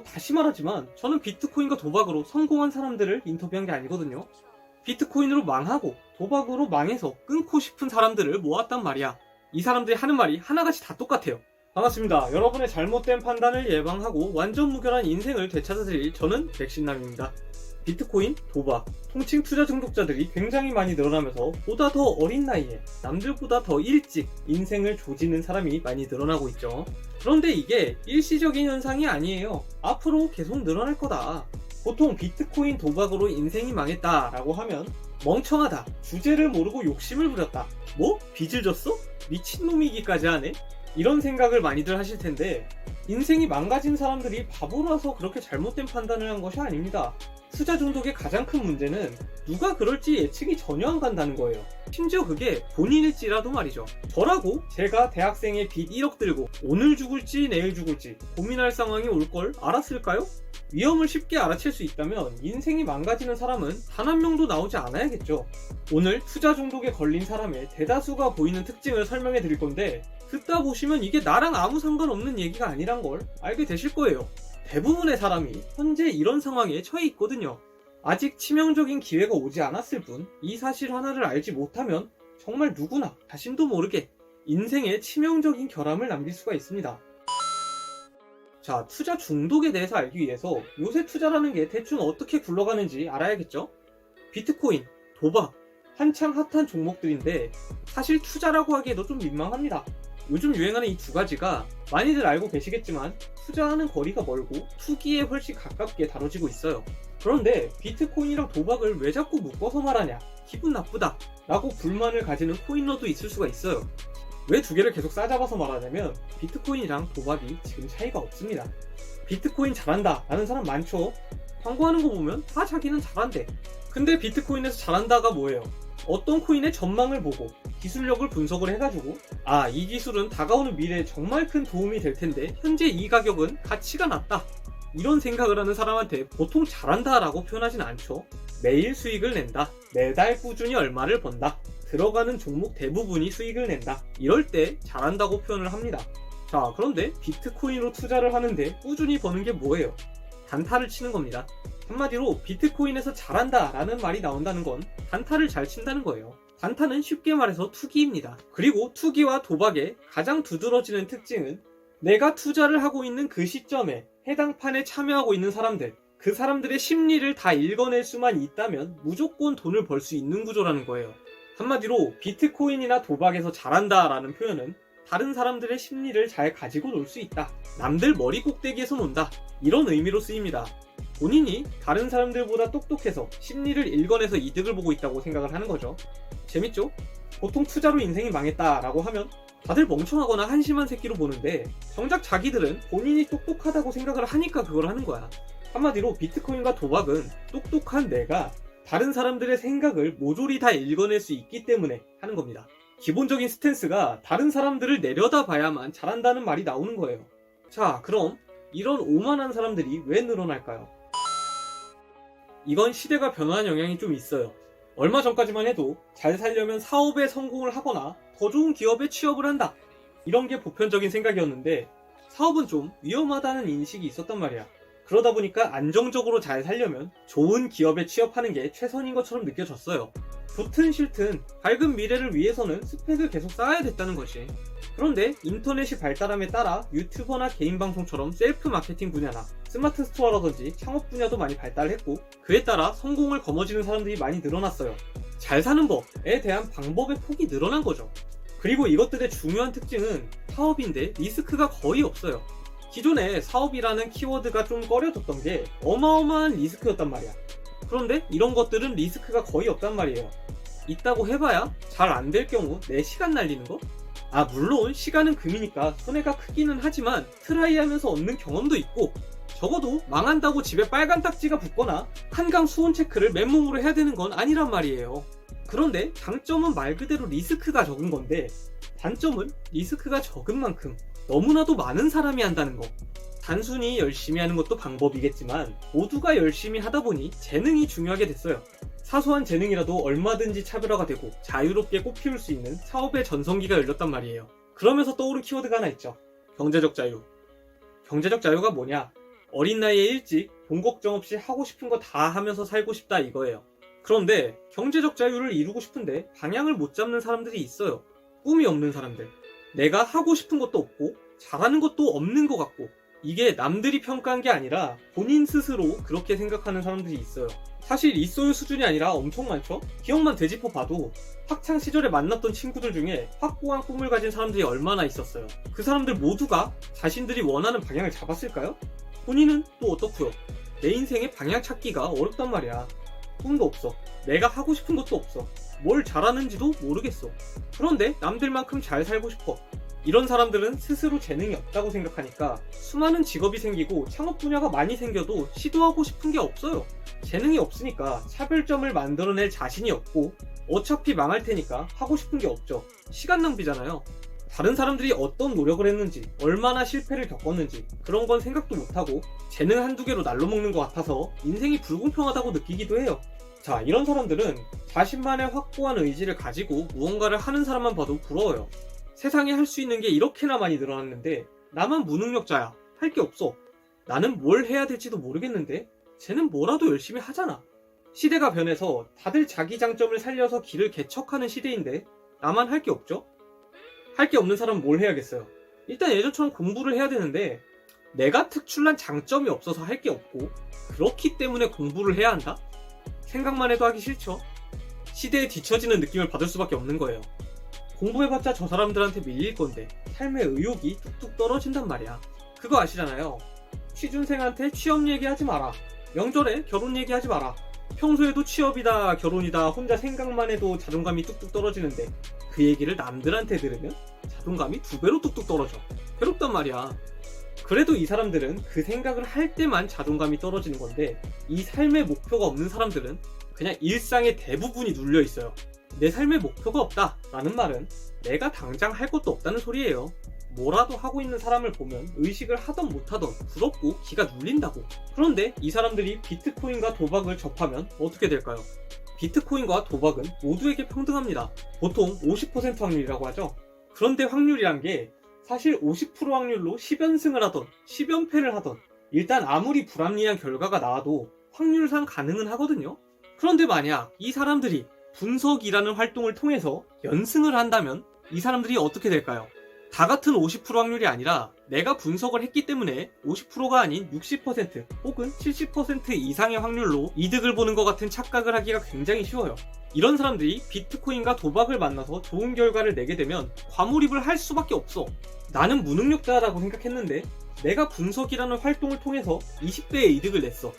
다시 말하지만 저는 비트코인과 도박으로 성공한 사람들을 인터뷰한 게 아니거든요. 비트코인으로 망하고 도박으로 망해서 끊고 싶은 사람들을 모았단 말이야. 이 사람들이 하는 말이 하나같이 다 똑같아요. 반갑습니다. 여러분의 잘못된 판단을 예방하고 완전 무결한 인생을 되찾아드릴 저는 백신남입니다. 비트코인, 도박, 통칭 투자 중독자들이 굉장히 많이 늘어나면서 보다 더 어린 나이에 남들보다 더 일찍 인생을 조지는 사람이 많이 늘어나고 있죠. 그런데 이게 일시적인 현상이 아니에요. 앞으로 계속 늘어날 거다. 보통 비트코인 도박으로 인생이 망했다라고 하면 멍청하다, 주제를 모르고 욕심을 부렸다, 빚을 졌어? 미친놈이기까지 하네? 이런 생각을 많이들 하실 텐데 인생이 망가진 사람들이 바보라서 그렇게 잘못된 판단을 한 것이 아닙니다. 투자 중독의 가장 큰 문제는 누가 그럴지 예측이 전혀 안 간다는 거예요. 심지어 그게 본인일지라도 말이죠. 저라고 제가 대학생의 빚 1억 들고 오늘 죽을지 내일 죽을지 고민할 상황이 올 걸 알았을까요? 위험을 쉽게 알아챌 수 있다면 인생이 망가지는 사람은 단 한 명도 나오지 않아야겠죠. 오늘 투자 중독에 걸린 사람의 대다수가 보이는 특징을 설명해 드릴 건데 듣다 보시면 이게 나랑 아무 상관없는 얘기가 아니란 걸 알게 되실 거예요. 대부분의 사람이 현재 이런 상황에 처해 있거든요. 아직 치명적인 기회가 오지 않았을 뿐 이 사실 하나를 알지 못하면 정말 누구나 자신도 모르게 인생에 치명적인 결함을 남길 수가 있습니다. 자, 투자 중독에 대해서 알기 위해서 요새 투자라는 게 대충 어떻게 굴러가는지 알아야겠죠? 비트코인, 도박, 한창 핫한 종목들인데 사실 투자라고 하기에도 좀 민망합니다. 요즘 유행하는 이 두 가지가 많이들 알고 계시겠지만 투자하는 거리가 멀고 투기에 훨씬 가깝게 다뤄지고 있어요. 그런데 비트코인이랑 도박을 왜 자꾸 묶어서 말하냐, 기분 나쁘다 라고 불만을 가지는 코인러도 있을 수가 있어요. 왜 두 개를 계속 싸잡아서 말하냐면 비트코인이랑 도박이 지금 차이가 없습니다. 비트코인 잘한다 라는 사람 많죠. 광고하는 거 보면 다 자기는 잘한대. 근데 비트코인에서 잘한다가 뭐예요? 어떤 코인의 전망을 보고 기술력을 분석을 해가지고 이 기술은 다가오는 미래에 정말 큰 도움이 될 텐데 현재 이 가격은 가치가 낮다, 이런 생각을 하는 사람한테 보통 잘한다 라고 표현하진 않죠. 매일 수익을 낸다, 매달 꾸준히 얼마를 번다, 들어가는 종목 대부분이 수익을 낸다, 이럴 때 잘한다고 표현을 합니다. 자, 그런데 비트코인으로 투자를 하는데 꾸준히 버는 게 뭐예요? 단타를 치는 겁니다. 한마디로 비트코인에서 잘한다 라는 말이 나온다는 건 단타를 잘 친다는 거예요. 단타는 쉽게 말해서 투기입니다. 그리고 투기와 도박의 가장 두드러지는 특징은 내가 투자를 하고 있는 그 시점에 해당 판에 참여하고 있는 사람들, 그 사람들의 심리를 다 읽어낼 수만 있다면 무조건 돈을 벌 수 있는 구조라는 거예요. 한마디로 비트코인이나 도박에서 잘한다 라는 표현은 다른 사람들의 심리를 잘 가지고 놀 수 있다, 남들 머리 꼭대기에서 논다, 이런 의미로 쓰입니다. 본인이 다른 사람들보다 똑똑해서 심리를 읽어내서 이득을 보고 있다고 생각을 하는 거죠. 재밌죠? 보통 투자로 인생이 망했다라고 하면 다들 멍청하거나 한심한 새끼로 보는데 정작 자기들은 본인이 똑똑하다고 생각을 하니까 그걸 하는 거야. 한마디로 비트코인과 도박은 똑똑한 내가 다른 사람들의 생각을 모조리 다 읽어낼 수 있기 때문에 하는 겁니다. 기본적인 스탠스가 다른 사람들을 내려다봐야만 잘한다는 말이 나오는 거예요. 자, 그럼 이런 오만한 사람들이 왜 늘어날까요? 이건 시대가 변화한 영향이 좀 있어요. 얼마 전까지만 해도 잘 살려면 사업에 성공을 하거나 더 좋은 기업에 취업을 한다, 이런 게 보편적인 생각이었는데 사업은 좀 위험하다는 인식이 있었단 말이야. 그러다 보니까 안정적으로 잘 살려면 좋은 기업에 취업하는 게 최선인 것처럼 느껴졌어요. 좋든 싫든 밝은 미래를 위해서는 스펙을 계속 쌓아야 됐다는 것이. 그런데 인터넷이 발달함에 따라 유튜버나 개인 방송처럼 셀프 마케팅 분야나 스마트 스토어라든지 창업 분야도 많이 발달했고 그에 따라 성공을 거머쥐는 사람들이 많이 늘어났어요. 잘 사는 법에 대한 방법의 폭이 늘어난 거죠. 그리고 이것들의 중요한 특징은 사업인데 리스크가 거의 없어요. 기존에 사업이라는 키워드가 좀 꺼려졌던 게 어마어마한 리스크였단 말이야. 그런데 이런 것들은 리스크가 거의 없단 말이에요. 있다고 해봐야 잘 안 될 경우 내 시간 날리는 거? 물론 시간은 금이니까 손해가 크기는 하지만 트라이하면서 얻는 경험도 있고 적어도 망한다고 집에 빨간 딱지가 붙거나 한강 수온 체크를 맨몸으로 해야 되는 건 아니란 말이에요. 그런데 장점은 말 그대로 리스크가 적은 건데 단점은 리스크가 적은 만큼 너무나도 많은 사람이 한다는 거. 단순히 열심히 하는 것도 방법이겠지만 모두가 열심히 하다 보니 재능이 중요하게 됐어요. 사소한 재능이라도 얼마든지 차별화가 되고 자유롭게 꽃피울 수 있는 사업의 전성기가 열렸단 말이에요. 그러면서 떠오른 키워드가 하나 있죠. 경제적 자유. 경제적 자유가 뭐냐? 어린 나이에 일찍 돈 걱정 없이 하고 싶은 거 다 하면서 살고 싶다 이거예요. 그런데 경제적 자유를 이루고 싶은데 방향을 못 잡는 사람들이 있어요. 꿈이 없는 사람들. 내가 하고 싶은 것도 없고 잘하는 것도 없는 것 같고, 이게 남들이 평가한 게 아니라 본인 스스로 그렇게 생각하는 사람들이 있어요. 사실 있어요 수준이 아니라 엄청 많죠? 기억만 되짚어 봐도 학창 시절에 만났던 친구들 중에 확고한 꿈을 가진 사람들이 얼마나 있었어요. 그 사람들 모두가 자신들이 원하는 방향을 잡았을까요? 본인은 또 어떻고요? 내 인생의 방향 찾기가 어렵단 말이야. 꿈도 없어. 내가 하고 싶은 것도 없어. 뭘 잘하는지도 모르겠어. 그런데 남들만큼 잘 살고 싶어. 이런 사람들은 스스로 재능이 없다고 생각하니까 수많은 직업이 생기고 창업 분야가 많이 생겨도 시도하고 싶은 게 없어요. 재능이 없으니까 차별점을 만들어낼 자신이 없고 어차피 망할 테니까 하고 싶은 게 없죠. 시간 낭비잖아요. 다른 사람들이 어떤 노력을 했는지, 얼마나 실패를 겪었는지 그런 건 생각도 못하고 재능 한두 개로 날로 먹는 것 같아서 인생이 불공평하다고 느끼기도 해요. 자, 이런 사람들은 자신만의 확고한 의지를 가지고 무언가를 하는 사람만 봐도 부러워요. 세상에 할 수 있는 게 이렇게나 많이 늘어났는데 나만 무능력자야. 할 게 없어. 나는 뭘 해야 될지도 모르겠는데 쟤는 뭐라도 열심히 하잖아. 시대가 변해서 다들 자기 장점을 살려서 길을 개척하는 시대인데 나만 할 게 없죠? 할 게 없는 사람은 뭘 해야겠어요? 일단 예전처럼 공부를 해야 되는데 내가 특출난 장점이 없어서 할 게 없고 그렇기 때문에 공부를 해야 한다? 생각만 해도 하기 싫죠? 시대에 뒤처지는 느낌을 받을 수밖에 없는 거예요. 공부해봤자 저 사람들한테 밀릴 건데 삶의 의욕이 뚝뚝 떨어진단 말이야. 그거 아시잖아요. 취준생한테 취업 얘기하지 마라. 명절에 결혼 얘기하지 마라. 평소에도 취업이다 결혼이다 혼자 생각만 해도 자존감이 뚝뚝 떨어지는데 그 얘기를 남들한테 들으면 자존감이 2배로 뚝뚝 떨어져. 괴롭단 말이야. 그래도 이 사람들은 그 생각을 할 때만 자존감이 떨어지는 건데 이 삶의 목표가 없는 사람들은 그냥 일상의 대부분이 눌려 있어요. 내 삶의 목표가 없다 라는 말은 내가 당장 할 것도 없다는 소리예요. 뭐라도 하고 있는 사람을 보면 의식을 하던 못하던 부럽고 기가 눌린다고. 그런데 이 사람들이 비트코인과 도박을 접하면 어떻게 될까요? 비트코인과 도박은 모두에게 평등합니다. 보통 50% 확률이라고 하죠. 그런데 확률이란 게 사실 50% 확률로 10연승을 하던 10연패를 하던 일단 아무리 불합리한 결과가 나와도 확률상 가능은 하거든요. 그런데 만약 이 사람들이 분석이라는 활동을 통해서 연승을 한다면 이 사람들이 어떻게 될까요? 다 같은 50% 확률이 아니라 내가 분석을 했기 때문에 50%가 아닌 60% 혹은 70% 이상의 확률로 이득을 보는 것 같은 착각을 하기가 굉장히 쉬워요. 이런 사람들이 비트코인과 도박을 만나서 좋은 결과를 내게 되면 과몰입을 할 수밖에 없어. 나는 무능력자라고 생각했는데 내가 분석이라는 활동을 통해서 20배의 이득을 냈어.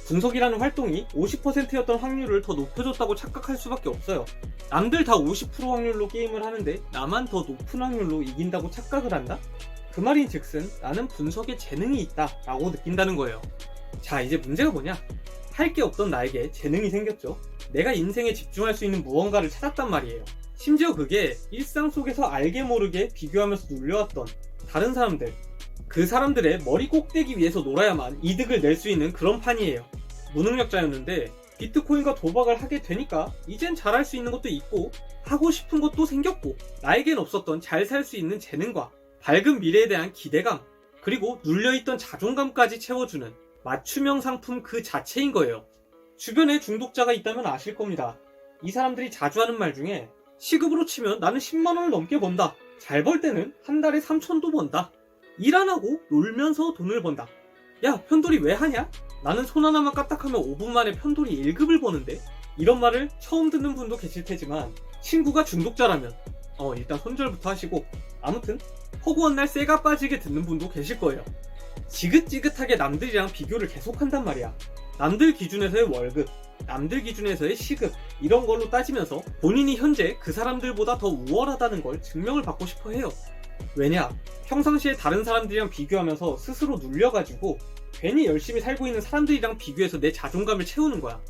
분석이라는 활동이 50%였던 확률을 더 높여줬다고 착각할 수밖에 없어요. 남들 다 50% 확률로 게임을 하는데 나만 더 높은 확률로 이긴다고 착각을 한다? 그 말인 즉슨 나는 분석에 재능이 있다 라고 느낀다는 거예요. 자, 이제 문제가 뭐냐? 할 게 없던 나에게 재능이 생겼죠. 내가 인생에 집중할 수 있는 무언가를 찾았단 말이에요. 심지어 그게 일상 속에서 알게 모르게 비교하면서 눌려왔던 다른 사람들, 그 사람들의 머리 꼭대기 위에서 놀아야만 이득을 낼 수 있는 그런 판이에요. 무능력자였는데 비트코인과 도박을 하게 되니까 이젠 잘할 수 있는 것도 있고 하고 싶은 것도 생겼고 나에겐 없었던 잘 살 수 있는 재능과 밝은 미래에 대한 기대감, 그리고 눌려있던 자존감까지 채워주는 맞춤형 상품 그 자체인 거예요. 주변에 중독자가 있다면 아실 겁니다. 이 사람들이 자주 하는 말 중에 시급으로 치면 나는 10만원을 넘게 번다. 잘 벌 때는 한 달에 3천도 번다. 일 안 하고 놀면서 돈을 번다. 야, 편돌이 왜 하냐? 나는 손 하나만 까딱하면 5분 만에 편돌이 1급을 버는데? 이런 말을 처음 듣는 분도 계실 테지만 친구가 중독자라면 일단 손절부터 하시고, 아무튼 허구한 날 쇠가 빠지게 듣는 분도 계실 거예요. 지긋지긋하게 남들이랑 비교를 계속한단 말이야. 남들 기준에서의 월급, 남들 기준에서의 시급, 이런 걸로 따지면서 본인이 현재 그 사람들보다 더 우월하다는 걸 증명을 받고 싶어 해요. 왜냐? 평상시에 다른 사람들이랑 비교하면서 스스로 눌려가지고 괜히 열심히 살고 있는 사람들이랑 비교해서 내 자존감을 채우는 거야.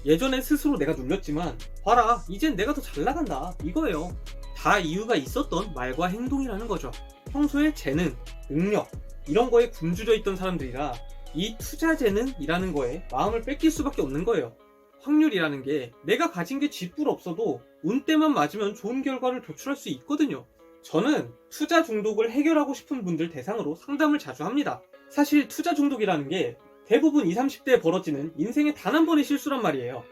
예전엔 스스로 내가 눌렸지만 봐라, 이젠 내가 더 잘 나간다, 이거예요. 다 이유가 있었던 말과 행동이라는 거죠. 평소에 재능, 능력 이런 거에 굶주려 있던 사람들이라 이 투자 재능이라는 거에 마음을 뺏길 수밖에 없는 거예요. 확률이라는 게 내가 가진 게 쥐뿔 없어도 운때만 맞으면 좋은 결과를 도출할 수 있거든요. 저는 투자 중독을 해결하고 싶은 분들 대상으로 상담을 자주 합니다. 사실 투자 중독이라는 게 대부분 20, 30대에 벌어지는 인생의 단 한 번의 실수란 말이에요.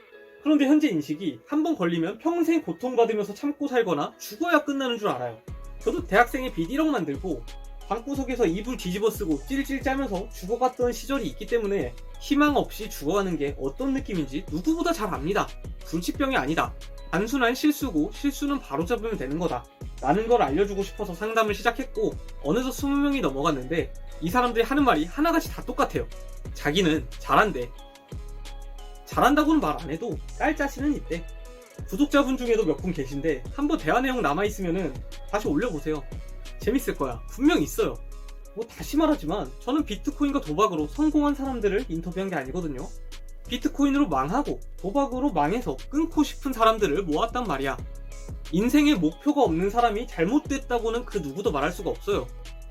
그런데 현재 인식이 한 번 걸리면 평생 고통받으면서 참고 살거나 죽어야 끝나는 줄 알아요. 저도 대학생의 빚 1억 만들고 방구석에서 이불 뒤집어 쓰고 찔찔 짜면서 죽어갔던 시절이 있기 때문에 희망 없이 죽어가는 게 어떤 느낌인지 누구보다 잘 압니다. 불치병이 아니다. 단순한 실수고 실수는 바로잡으면 되는 거다. 라는 걸 알려주고 싶어서 상담을 시작했고 어느덧 20명이 넘어갔는데 이 사람들이 하는 말이 하나같이 다 똑같아요. 자기는 잘한대. 잘한다고는 말 안 해도 깔 자신은 있대. 구독자분 중에도 몇 분 계신데 한번 대화 내용 남아있으면은 다시 올려보세요. 재밌을 거야. 분명 있어요. 뭐 다시 말하지만 저는 비트코인과 도박으로 성공한 사람들을 인터뷰한 게 아니거든요. 비트코인으로 망하고 도박으로 망해서 끊고 싶은 사람들을 모았단 말이야. 인생에 목표가 없는 사람이 잘못됐다고는 그 누구도 말할 수가 없어요.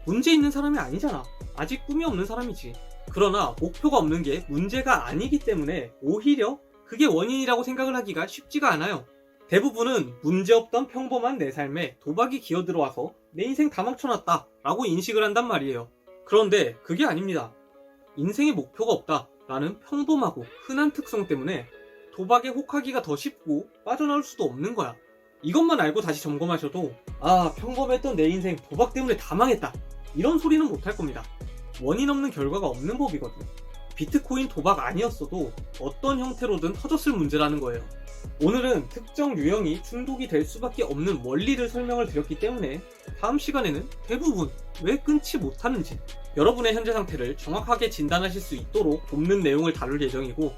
문제 있는 사람이 아니잖아. 아직 꿈이 없는 사람이지. 그러나 목표가 없는 게 문제가 아니기 때문에 오히려 그게 원인이라고 생각을 하기가 쉽지가 않아요. 대부분은 문제없던 평범한 내 삶에 도박이 기어들어와서 내 인생 다 망쳐놨다 라고 인식을 한단 말이에요. 그런데 그게 아닙니다. 인생에 목표가 없다 라는 평범하고 흔한 특성 때문에 도박에 혹하기가 더 쉽고 빠져나올 수도 없는 거야. 이것만 알고 다시 점검하셔도 평범했던 내 인생 도박 때문에 다 망했다 이런 소리는 못할 겁니다. 원인 없는 결과가 없는 법이거든. 비트코인 도박 아니었어도 어떤 형태로든 터졌을 문제라는 거예요. 오늘은 특정 유형이 중독이 될 수밖에 없는 원리를 설명을 드렸기 때문에 다음 시간에는 대부분 왜 끊지 못하는지 여러분의 현재 상태를 정확하게 진단하실 수 있도록 돕는 내용을 다룰 예정이고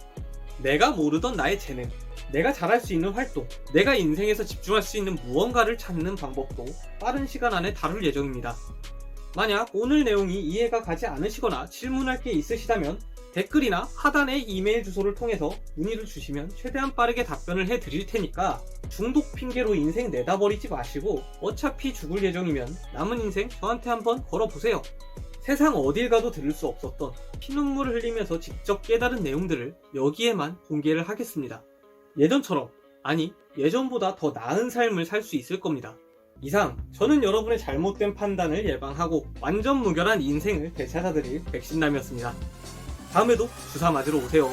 내가 모르던 나의 재능, 내가 잘할 수 있는 활동, 내가 인생에서 집중할 수 있는 무언가를 찾는 방법도 빠른 시간 안에 다룰 예정입니다. 만약 오늘 내용이 이해가 가지 않으시거나 질문할 게 있으시다면 댓글이나 하단의 이메일 주소를 통해서 문의를 주시면 최대한 빠르게 답변을 해드릴 테니까 중독 핑계로 인생 내다버리지 마시고 어차피 죽을 예정이면 남은 인생 저한테 한번 걸어보세요. 세상 어딜 가도 들을 수 없었던 피눈물을 흘리면서 직접 깨달은 내용들을 여기에만 공개를 하겠습니다. 예전처럼, 아니 예전보다 더 나은 삶을 살 수 있을 겁니다. 이상 저는 여러분의 잘못된 판단을 예방하고 완전 무결한 인생을 되찾아드릴 백신남이었습니다. 다음에도 주사 맞으러 오세요.